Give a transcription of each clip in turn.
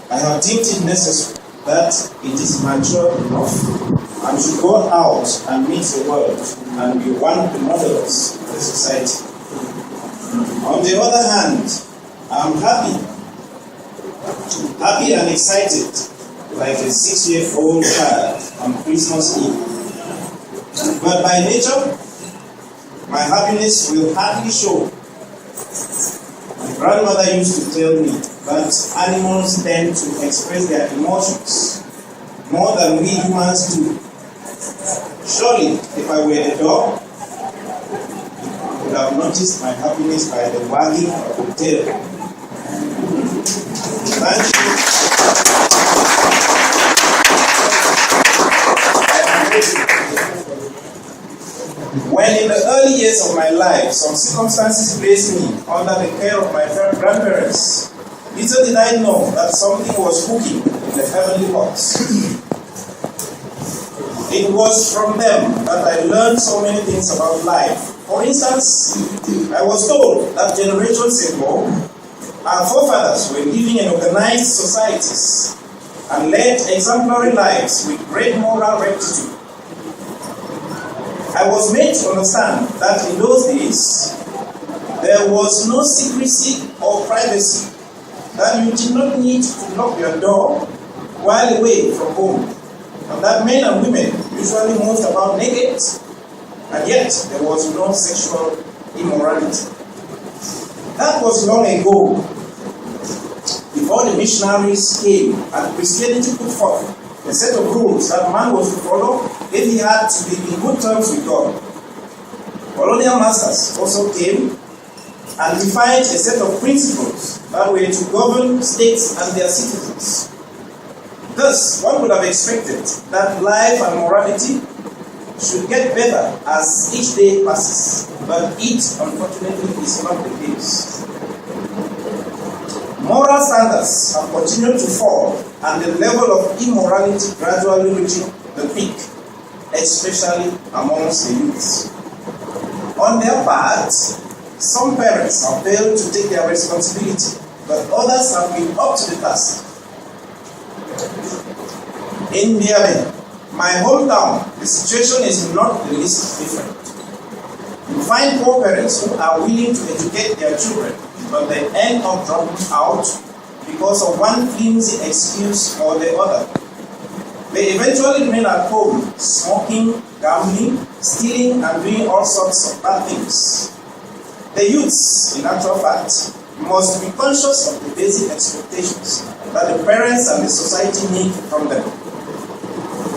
I have deemed it necessary that it is mature enough and should go out and meet the world and be one of the models of the society. On the other hand, I am happy and excited like a 6-year-old child on Christmas Eve. But by nature, my happiness will hardly show. My grandmother used to tell me that animals tend to express their emotions more than we humans do. Surely, if I were a dog, I would have noticed my happiness by the wagging of the tail. Thank you. When in the early years of my life, some circumstances placed me under the care of my grandparents, little did I know that something was cooking in the heavenly pots. It was from them that I learned so many things about life. For instance, I was told that generations ago, our forefathers were living in organized societies and led exemplary lives with great moral rectitude. I was made to understand that in those days, there was no secrecy or privacy, that you did not need to lock your door while away from home, and that men and women usually moved about naked, and yet there was no sexual immorality. That was long ago, before the missionaries came and Christianity put forth a set of rules that man was to follow if he had to be in good terms with God. Colonial masters also came and defined a set of principles that were to govern states and their citizens. Thus, one would have expected that life and morality should get better as each day passes, but it, unfortunately, is not the case. Moral standards have continued to fall, and the level of immorality gradually reaching the peak, especially amongst the youths. On their part, some parents have failed to take their responsibility, but others have been up to the task. In Niamey, my hometown, the situation is not the least different. You find poor parents who are willing to educate their children, but they end up dropping out because of one flimsy excuse or the other. They eventually remain at home, smoking, gambling, stealing, and doing all sorts of bad things. The youths, in actual fact, must be conscious of the basic expectations that the parents and the society need from them.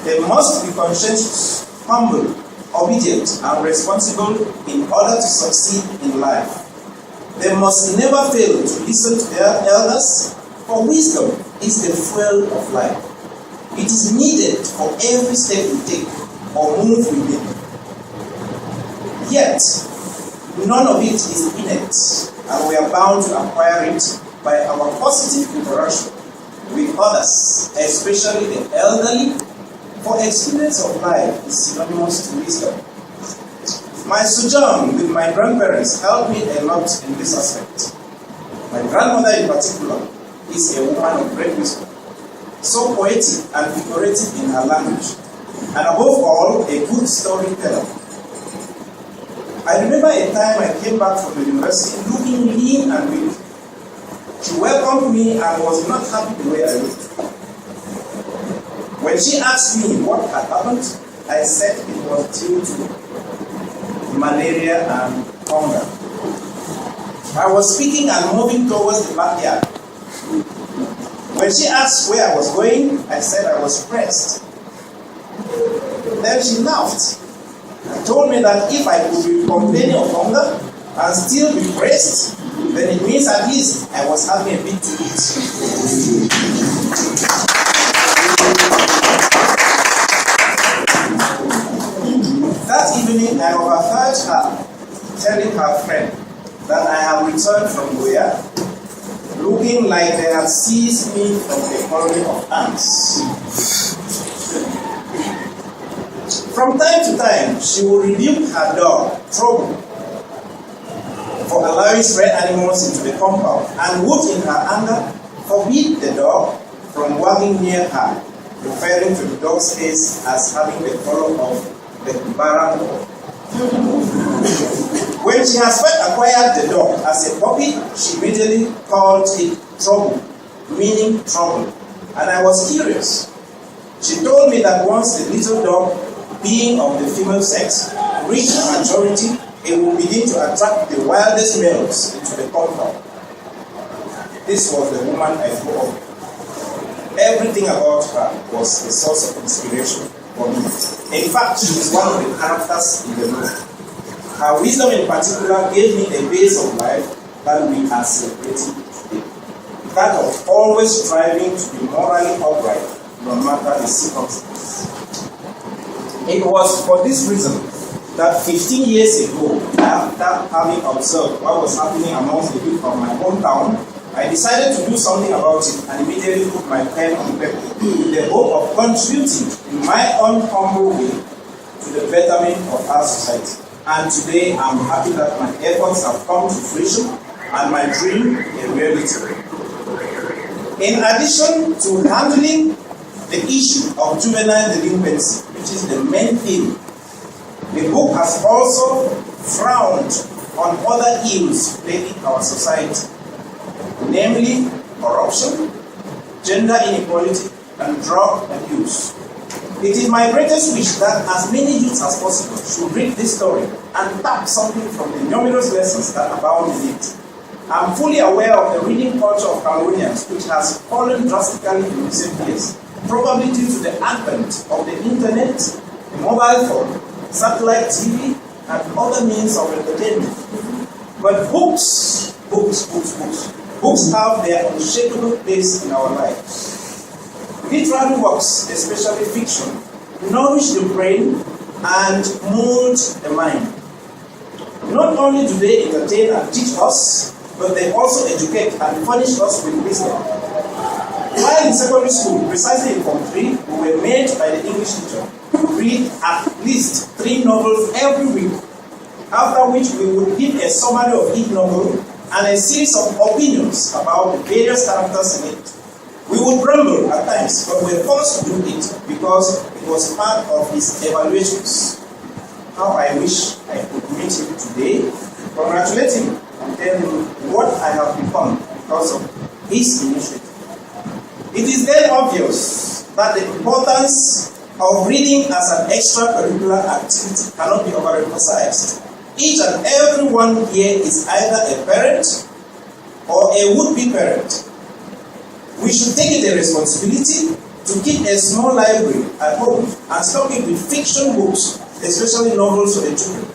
They must be conscientious, humble, obedient, and responsible in order to succeed in life. They must never fail to listen to their elders, for wisdom is the fuel of life. It is needed for every step we take or move we make. Yet, none of it is innate, and we are bound to acquire it by our positive interaction with others, especially the elderly, for experience of life is synonymous to wisdom. My sojourn with my grandparents helped me a lot in this aspect. My grandmother in particular is a woman of great wisdom, so poetic and figurative in her language, and above all, a good storyteller. I remember a time I came back from the university looking lean and weak. She welcomed me and was not happy the way I looked. When she asked me what had happened, I said it was due to malaria and hunger. I was speaking and moving towards the backyard. When she asked where I was going, I said I was pressed. Then she laughed and told me that if I could be complaining of hunger and still be pressed, then it means at least I was having a bit to eat. That evening, I overheard her telling her friend that I have returned from Goya, looking like they had seized me from a colony of ants. From time to time, she would rebuke her dog, Trouble, for allowing stray animals into the compound, and would, in her anger, forbid the dog from wagging near her, referring to the dog's face as having the color of the barrel. When she has first acquired the dog as a puppy, she immediately called it Trouble, meaning trouble. And I was curious. She told me that once the little dog, being of the female sex, reached maturity, it would begin to attract the wildest males into the compound. This was the woman I grew up with. Everything about her was a source of inspiration for me. In fact, she is one of the characters in the book. Her wisdom in particular gave me a base of life that we are celebrating today. That of always striving to be morally upright, no matter the circumstances. It was for this reason that 15 years ago, after having observed what was happening amongst the youth of my hometown, I decided to do something about it and immediately put my pen on paper with the hope of contributing in my own humble way to the betterment of our society. And today I'm happy that my efforts have come to fruition and my dream a reality. In addition to handling the issue of juvenile delinquency, which is the main theme, the book has also frowned on other ills plaguing our society, namely corruption, gender inequality, and drug abuse. It is my greatest wish that as many youths as possible should read this story and tap something from the numerous lessons that abound in it. I'm fully aware of the reading culture of Cameroonians, which has fallen drastically in recent years, probably due to the advent of the internet, the mobile phone, satellite TV, and other means of entertainment. But books have their unshakable place in our lives. Literary works, especially fiction, nourish the brain and mold the mind. Not only do they entertain and teach us, but they also educate and furnish us with wisdom. While in secondary school, precisely in Form 3, we were made by the English teacher to read at least 3 novels every week, after which we would give a summary of each novel and a series of opinions about the various characters in it. We would grumble at times, but we were forced to do it because it was part of his evaluations. How I wish I could meet him today, congratulate him, and tell him what I have become because of his initiative. It is then obvious that the importance of reading as an extracurricular activity cannot be overemphasized. Each and every one here is either a parent or a would-be parent. We should take it a responsibility to keep a small library at home and stock it with fiction books, especially novels for the children.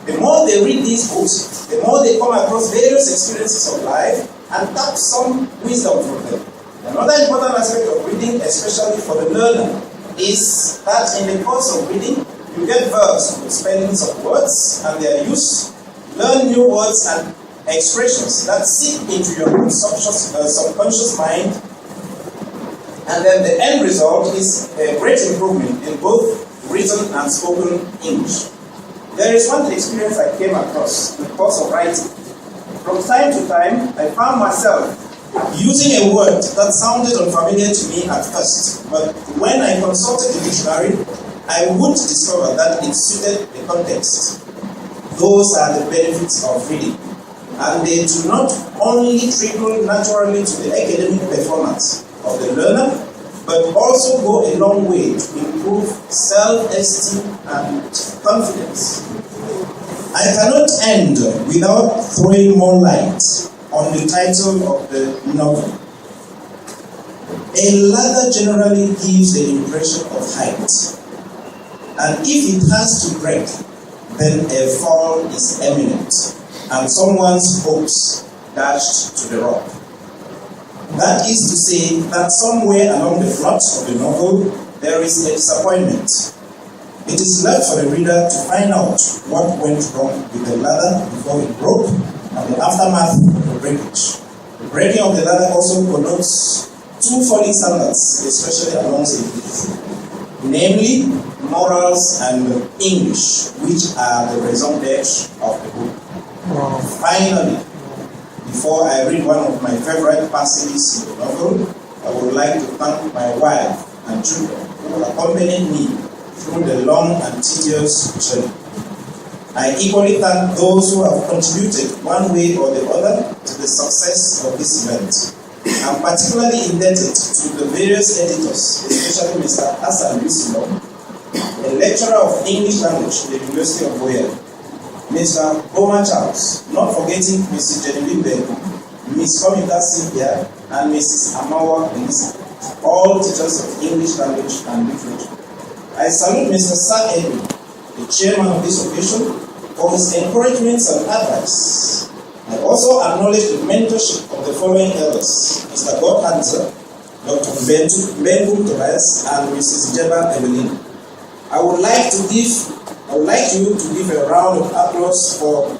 The more they read these books, the more they come across various experiences of life and tap some wisdom from them. Another important aspect of reading, especially for the learner, is that in the course of reading, you get versed with spellings of words and their use, learn new words and expressions that seep into your subconscious mind, and then the end result is a great improvement in both written and spoken English. There is one experience I came across in the course of writing. From time to time, I found myself using a word that sounded unfamiliar to me at first, but when I consulted the dictionary, I would discover that it suited the context. Those are the benefits of reading, and they do not only trickle naturally to the academic performance of the learner, but also go a long way to improve self-esteem and confidence. I cannot end without throwing more light on the title of the novel. A ladder generally gives the impression of height, and if it has to break, then a fall is imminent, and someone's hopes dashed to the rock. That is to say that somewhere along the plot of the novel, there is a disappointment. It is left for the reader to find out what went wrong with the ladder before it broke, and the aftermath of the breakage. The breaking of the ladder also connotes 2 falling standards, especially amongst the youth, namely morals and English, which are the raison d'etre of the book. Wow. Finally, before I read one of my favorite passages in the novel, I would would like to thank my wife and children who accompanied me through the long and tedious journey. I equally thank those who have contributed one way or the other to the success of this event. I'm particularly indebted to the various editors, especially Mr. Hassan Yusino, a lecturer of English language at the University of Boyer, Mr. Boma Charles, not forgetting Mrs. Genevieve Benko, Ms. Komita Cynthia, and Mrs. Amawa Elisa, all teachers of English language and literature. I salute Mr. Sir Edwin, the chairman of this occasion, for his encouragements and advice. I also acknowledge the mentorship of the following elders: Mr. God Hanser, Dr. Bengu Tobias, and Mrs. Jeba Evelyn. I would like you to give a round of applause for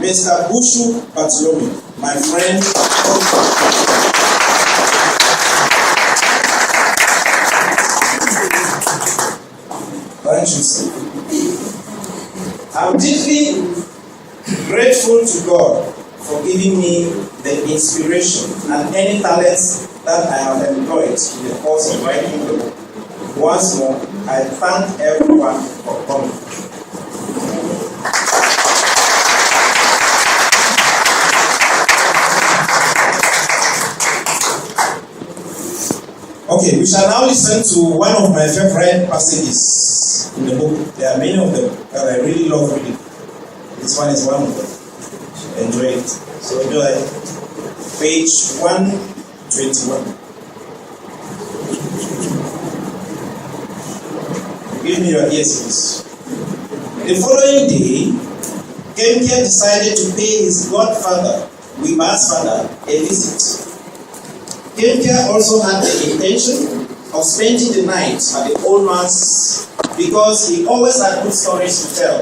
Mr. Bushu Batlomi, my friend. Thank you, sir. I'm deeply grateful to God for giving me the inspiration and any talents that I have employed in the course of writing the book. Once more, I thank everyone for coming. Okay, we shall now listen to one of my favorite passages in the book. There are many of them that I really love reading. This one is one of them. Enjoy it. So enjoy page 121. Give me your ears, please. The following day, Kemkia decided to pay his godfather, Wiba's father, a visit. Kemkia also had the intention of spending the night at the old man's because he always had good stories to tell.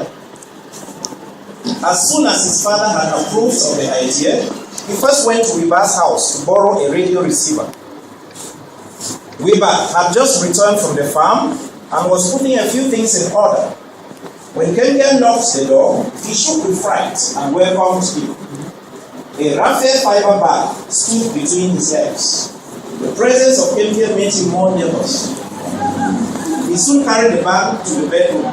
As soon as his father had approved of the idea, he first went to Wiba's house to borrow a radio receiver. Wiba had just returned from the farm and was putting a few things in order. When Kemkia knocked the door, he shook with fright and welcomed him. A raffia fiber bag stood between his legs. The presence of Kemkia made him more nervous. He soon carried the bag to the bedroom.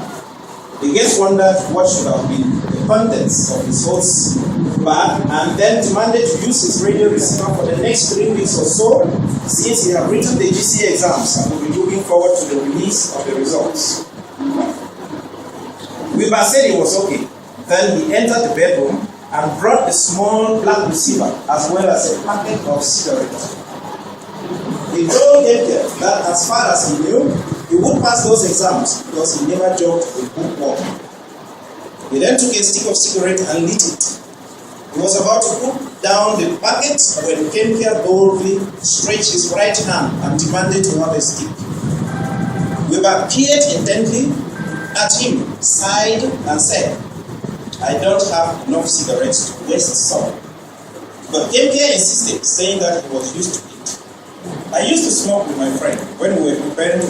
The guest wondered what should have been the contents of his host's bag and then demanded to use his radio receiver for the next 3 weeks or so, since he had written the GCE exams and would be looking forward to the release of the results. Wiba said it was okay. Then he entered the bedroom and brought a small black receiver as well as a packet of cigarettes. He told Kemkia that as far as he knew, he would pass those exams because he never jogged a bookworm. He then took a stick of cigarette and lit it. He was about to put down the packet when Kemkia boldly stretched his right hand and demanded to have a stick. Wiba peered intently at him, sighed and said, "I don't have enough cigarettes to waste some." But Kemkia insisted, saying that he was used to it. "I used to smoke with my friend when we were preparing to